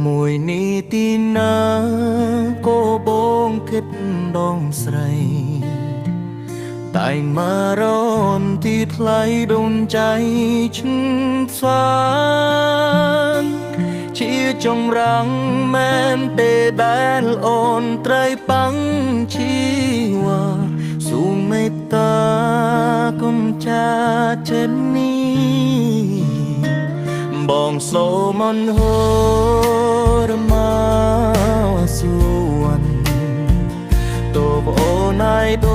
មួយនេះទីណាក៏បងគិតដងស្រីតែងមករនទីថ្លៃដុនใจឈឹងស្វានជាចម្រាំងមែនទេដែលអូនត្រីបាំងជីវ៉ាសូមមេត្តាគុណចាចិននេះបងសូមអនហូរមកសួនតើបងអូនឯដ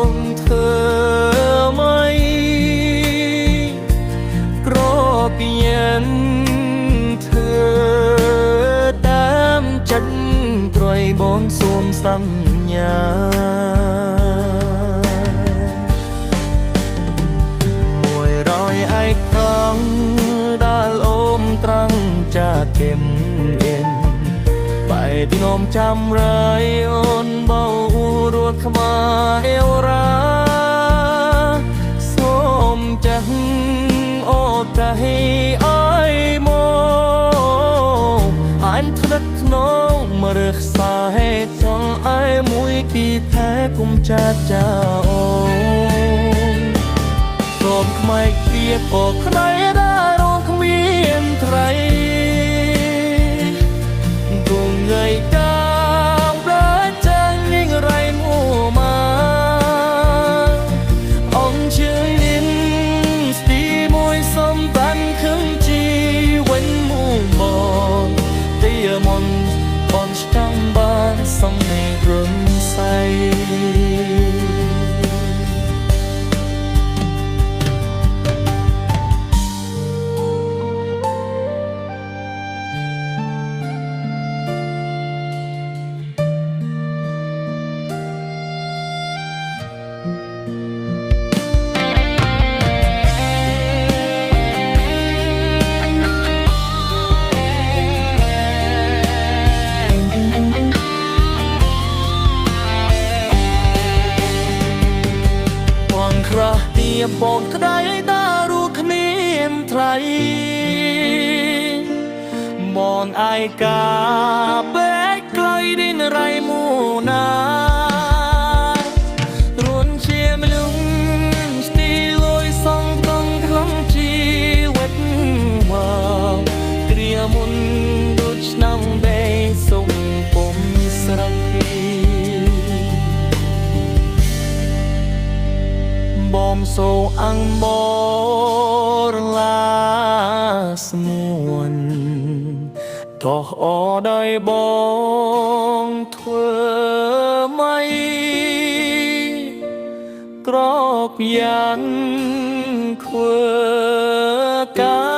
ងធ្វើមិនក្រពីยันធ្វើតាមចិត្តត្រយបងសូមសន្យា100ឯកងដែលអូមត្រង់ចាគិមអៀនបែរទីនំចាំរៃអូនបោរួតខ្វាអេវរាសូមចាស់អូតាហេអើយមកអញថ្លឹកធ្នងមរឹកសាហេតុចង់អើយមួយទីថែគុំចាត់ចាអូនសូមខ្មែកទៀតអូក្ដីដែលរងគ្មានត្រីគង់ងើយតាមប្រចាំងញរៃមួម៉ាអង្គជើងនិនស្ទីមួយសំបានខឹងជីវិញមួមកទីមុនបនស្តាំបានសំនៃរំសៃក្រះទៀមបងក្ដីតារូគ្មានថ្លៃមនអាយកាបែកក្លៃឌីនរៃមូណារួនជាមលុងស្ទីលុយសងកងក្នុងជីវិតមកគ្រាមុនដូចឆ្នាំបេសុំពុំស្រគីបំសូអង្គបរឡាស្មួនតោះអដោយបងធ្វើម៉ៃក្របយ៉ាងធ្វើកា